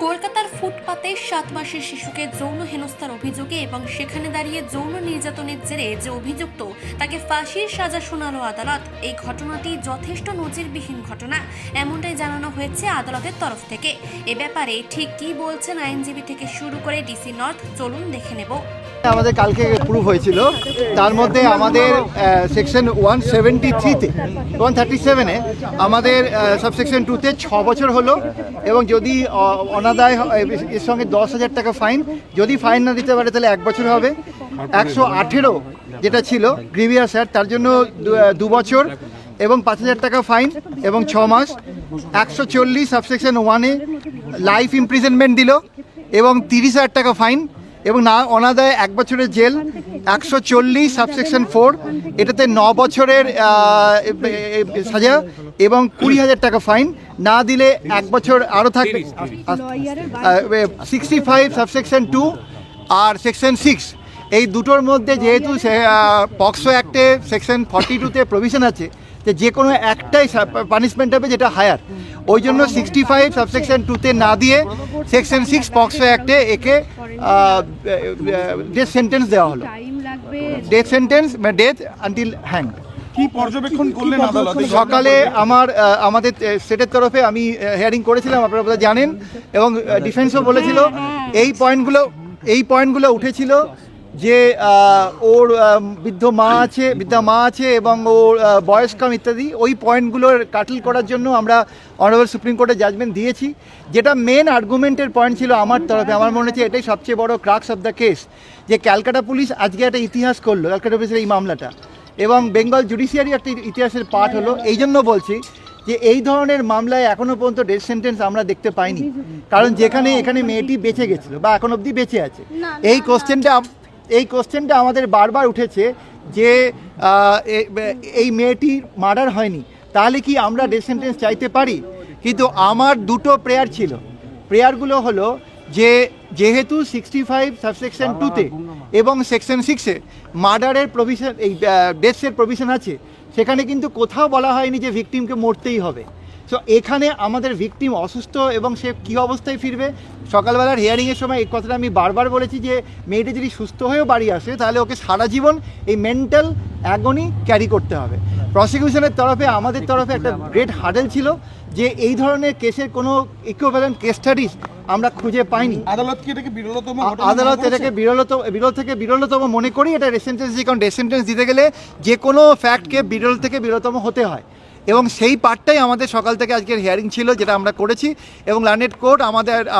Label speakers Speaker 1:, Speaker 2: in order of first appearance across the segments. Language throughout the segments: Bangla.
Speaker 1: কলকাতার ফুটপাতে 7 মাসের শিশুকে যৌন হেনস্থার অভিযোগে এবং সেখানে দাঁড়িয়ে যৌন নির্যাতনের জেরে যে অভিযুক্ত তাকে ফাঁসির সাজা শোনালো আদালত। এই ঘটনাটি যথেষ্ট নজিরবিহীন ঘটনা, এমনটাই জানানো হয়েছে আদালতের তরফ থেকে। এ ব্যাপারে ঠিক কী বলছেন আইনজীবী থেকে শুরু করে ডিসি নর্থ, চলুন দেখে নেব।
Speaker 2: আমাদের কালকে প্রুফ হয়েছিল, তার মধ্যে আমাদের সেকশন 173-তে 137-এ আমাদের সাবসেকশন 2-তে 6 বছর হলো, এবং যদি অনাদায় এর সঙ্গে 10,000 টাকা ফাইন, যদি ফাইন না দিতে পারে তাহলে 1 বছর হবে। 118 যেটা ছিল গ্রিভিয়াস অ্যাক্ট, তার জন্য 2 বছর এবং 5,000 টাকা ফাইন এবং 6 মাস। 140 সাবসেকশন 1-এ লাইফ ইমপ্রিজনমেন্ট দিল এবং 30,000 টাকা ফাইন এবং না অনাদায়ে 1 বছরের জেল। 140 সাবসেকশন 4, এটাতে 9 বছরের সাজা এবং 20,000 টাকা ফাইন, না দিলে 1 বছর আরও থাকবে। 65 সাবসেকশন 2 আর সেকশন 6, এই দুটোর মধ্যে যেহেতু পক্সো অ্যাক্টে সেকশন 42-তে প্রভিশন আছে যে কোনো একটাই পানিশমেন্ট হবে যেটা হায়ার, ওই জন্য 65 সাবসেকশন 2-তে না দিয়ে সেকশন 6 পক্সো অ্যাক্টে একে ডেথ সেন্টেন্স দেওয়া হলো। Death sentence death until hang.
Speaker 3: কি পর্যবেক্ষণ করলেন আদালতে?
Speaker 2: সকালে আমাদের স্টেটের তরফে আমি হিয়ারিং করেছিলাম, আপনারা বোধহয় জানেন, এবং ডিফেন্সও বলেছিল এই পয়েন্টগুলো উঠেছিল যে ওর বৃদ্ধা মা আছে এবং ওর বয়স কম ইত্যাদি। ওই পয়েন্টগুলোর কাটল করার জন্য আমরা অনারেবল সুপ্রিম কোর্টে জাজমেন্ট দিয়েছি। যেটা মেন আর্গুমেন্টের পয়েন্ট ছিল আমার তরফে, আমার মনে হচ্ছে এটাই সবচেয়ে বড় ক্রাক্স অফ দ্য কেস, যে ক্যালকাটা পুলিশ আজকে একটা ইতিহাস করলো ক্যালকাটা পুলিশের এই মামলাটা, এবং বেঙ্গল জুডিশিয়ারি একটা ইতিহাসের পার্ট হলো। এই জন্য বলছি যে এই ধরনের মামলায় এখনও পর্যন্ত ডেথ সেন্টেন্স আমরা দেখতে পাইনি, কারণ এখানে মেয়েটি বেঁচে গেছিলো বা এখন অবধি বেঁচে আছে। এই কোশ্চেনটা আমাদের বারবার উঠেছে যে এই মেয়েটির মার্ডার হয়নি, তাহলে কি আমরা ডেথ সেন্টেন্স চাইতে পারি? কিন্তু আমার দুটো প্রেয়ার ছিল। প্রেয়ারগুলো হলো যে যেহেতু 65 সাবসেকশন 2-তে এবং সেকশন 6-এ মার্ডারের প্রভিশন, এই ডেথসের প্রভিশন আছে, সেখানে কিন্তু কোথাও বলা হয়নি যে ভিকটিমকে মরতেই হবে। সো এখানে আমাদের ভিকটিম অসুস্থ এবং সে কী অবস্থায় ফিরবে? সকালবেলার হিয়ারিংয়ের সময় এই কথাটা আমি বারবার বলেছি যে মেয়েটি যদি সুস্থ হয়েও বাড়ি আসে তাহলে ওকে সারা জীবন এই মেন্টাল অ্যাগনি ক্যারি করতে হবে। প্রসিকিউশনের তরফে আমাদের তরফে একটা গ্রেট হার্ডেল ছিল যে এই ধরনের কেসের কোনো ইকুইভ্যালেন্ট কেস স্টাডিজ আমরা খুঁজে পাইনি।
Speaker 3: আদালত এটাকে
Speaker 2: বিরল থেকে বিরলতম মনে করি এটা ডেথ সেন্টেন্স, কারণ ডেথ সেন্টেন্স দিতে গেলে যে কোনো ফ্যাক্টকে বিরল থেকে বিরলতম হতে হয়, এবং সেই পার্টটাই আমাদের সকাল থেকে আজকের হিয়ারিং ছিল, যেটা আমরা করেছি। এবং লার্নেড কোর্ট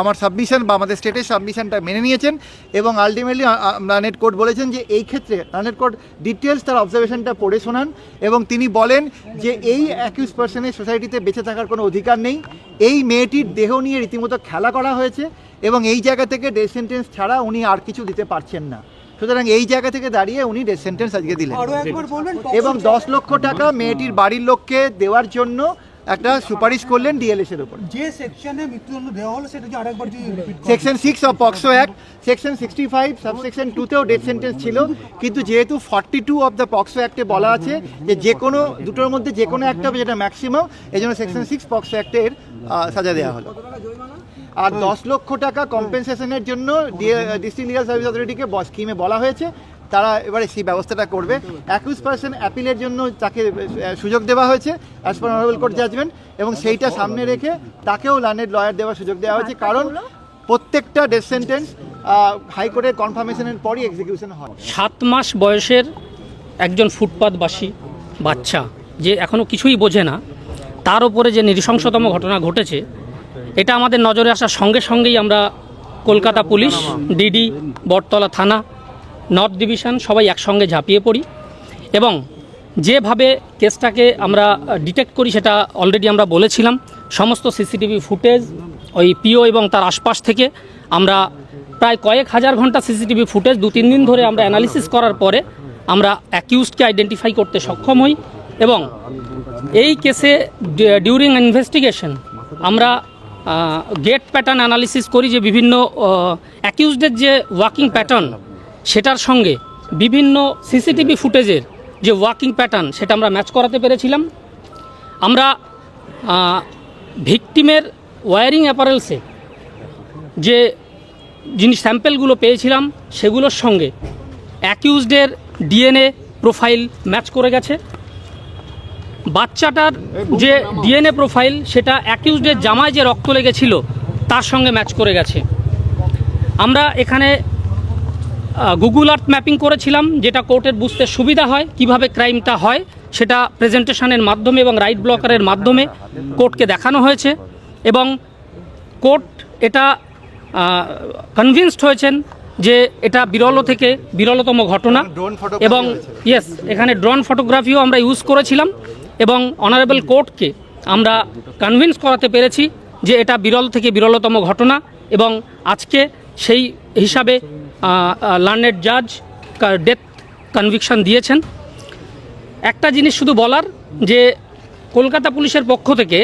Speaker 2: আমার সাবমিশন বা আমাদের স্টেটের সাবমিশনটা মেনে নিয়েছেন, এবং আলটিমেটলি লার্নেড কোর্ট বলেছেন যে এই ক্ষেত্রে লার্নেড কোর্ট ডিটেলস তার অবজারভেশনটা পড়ে শোনান, এবং তিনি বলেন যে এই অ্যাকিউজ পার্সনের সোসাইটিতে বেঁচে থাকার কোনো অধিকার নেই। এই মেয়েটির দেহ নিয়ে রীতিমতো খেলা করা হয়েছে, এবং এই জায়গা থেকে ডেথ সেন্টেন্স ছাড়া উনি আর কিছু দিতে পারছেন না। সুতরাং এই জায়গা থেকে দাঁড়িয়ে উনি ডেথ সেন্টেন্স আজকে দিলেন, এবং 10 লক্ষ টাকা মেয়েটির বাড়ির লোককে দেওয়ার জন্য একটা সুপারিশ করলেন ডিএলএস এর উপর।
Speaker 4: যে সেকশনে মৃত্যুদণ্ড দেওয়া হলো সেটা যে আরেকবার
Speaker 2: section 6 of POCSO act, section 65 subsection 2-তেও ডেথ সেন্টেন্স ছিল, কিন্তু যেহেতু 42 অফ দ্য পক্সো অ্যাক্টে বলা আছে যে কোনো দুটোর মধ্যে যে কোনো একটা যেটা ম্যাক্সিমাম, এই জন্য সেকশন 6 পক্সো অ্যাক্টের সাজা দেওয়া হলো। আর 10 লক্ষ টাকা কম্পেনসেশনের জন্য ডিস্ট্রিক্ট লিগাল সার্ভিস অথরিটিকে স্কিমে বলা হয়েছে, তারা এবারে সেই ব্যবস্থাটা করবে। অ্যাকিউজ পার্সন অ্যাপিলের জন্য তাকে সুযোগ দেওয়া হয়েছে as per honourable court judgement, এবং সেইটা সামনে রেখে তাকেও লার্নেড লয়ার দেওয়ার সুযোগ দেওয়া হয়েছে, কারণ প্রত্যেকটা ডেথ সেন্টেন্স হাইকোর্টের কনফার্মেশনের পরই এক্সিকিউশন হয়।
Speaker 5: 7 মাস বয়সের একজন ফুটপাতবাসী বাচ্চা যে এখনও কিছুই বোঝে না, তার উপরে যে নৃশংসতম ঘটনা ঘটেছে, এটা আমাদের নজরে আসার সঙ্গে সঙ্গেই আমরা কলকাতা পুলিশ, ডিডি, বটতলা থানা, নর্থ ডিভিশন সবাই একসঙ্গে ঝাঁপিয়ে পড়ি, এবং যেভাবে কেসটাকে আমরা ডিটেক্ট করি সেটা অলরেডি আমরা বলেছিলাম। সমস্ত সিসিটিভি ফুটেজ, ওই পিও এবং তার আশপাশ থেকে আমরা প্রায় কয়েক হাজার ঘন্টা সিসিটিভি ফুটেজ 2-3 দিন ধরে আমরা অ্যানালিসিস করার পরে আমরা অ্যাকিউজডকে আইডেন্টিফাই করতে সক্ষম হই, এবং এই কেসে ডিউরিং ইনভেস্টিগেশন আমরা গেট প্যাটার্ন অ্যানালিসিস করি, যে বিভিন্ন অ্যাকিউজডের যে ওয়াকিং প্যাটার্ন সেটার সঙ্গে বিভিন্ন সিসিটিভি ফুটেজের যে ওয়াকিং প্যাটার্ন সেটা আমরা ম্যাচ করাতে পেরেছিলাম। আমরা ভিকটিমের ওয়ারিং অ্যাপারেলসে যে স্যাম্পেলগুলো পেয়েছিলাম সেগুলোর সঙ্গে অ্যাকিউজডের ডিএনএ প্রোফাইল ম্যাচ করে গেছে। বাচ্চাটার যে ডিএনএ প্রোফাইল সেটা অ্যাকিউজডের জামায় যে রক্ত লেগেছিল তার সঙ্গে ম্যাচ করে গেছে। আমরা এখানে গুগল আর্থ ম্যাপিং করেছিলাম, যেটা কোর্টের বুঝতে সুবিধা হয় কিভাবে ক্রাইমটা হয়, সেটা প্রেজেন্টেশনের মাধ্যমে এবং রাইট ব্লকারের মাধ্যমে কোর্টকে দেখানো হয়েছে এবং কোর্ট এটা কনভিন্সড হয়েছেন যে এটা বিরল থেকে বিরলতম ঘটনা।
Speaker 2: ড্রোন ফটোগ্রাফি
Speaker 5: এবং ইয়েস, এখানে ড্রোন ফটোগ্রাফিও আমরা ইউজ করেছিলাম এবং অনারেবল কোর্টকে আমরা কনভিন্স করাতে পেরেছি যে এটা বিরল থেকে বিরলতম ঘটনা এবং আজকে সেই হিসাবে লার্নেড জাজ ডেথ কনভিকশন দিয়েছেন। একটা জিনিস শুধু বলার, যে কলকাতা পুলিশের পক্ষ থেকে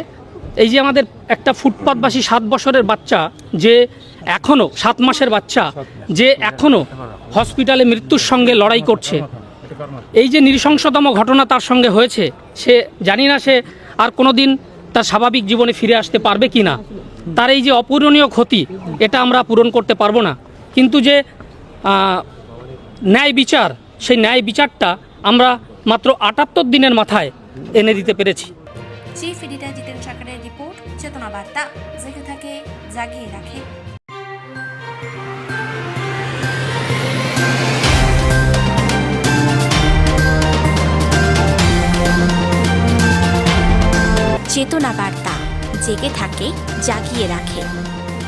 Speaker 5: এই যে আমাদের একটা ফুটপাতবাসী 7 বছরের বাচ্চা, যে এখনও 7 মাসের বাচ্চা, যে এখনও হসপিটালে মৃত্যুর সঙ্গে লড়াই করছে, এই যে নৃশংসতম ঘটনা তার সঙ্গে হয়েছে, সে জানি না সে আর কোনো দিন তার স্বাভাবিক জীবনে ফিরে আসতে পারবে কি না। তার এই যে অপূরণীয় ক্ষতি, এটা আমরা পূরণ করতে পারবো না, কিন্তু যে ন্যায় বিচার, সেই ন্যায় বিচারটা আমরা মাত্র 78 দিনের মাথায় এনে দিতে পেরেছি।
Speaker 1: চিফ এডিটর জিতেন সরকারের রিপোর্ট, চেতনা বার্তা, জেগে থাকে, জাগিয়ে রাখে।
Speaker 6: চেতনা বার্তা, জেগে থাকে, জাগিয়ে রাখে।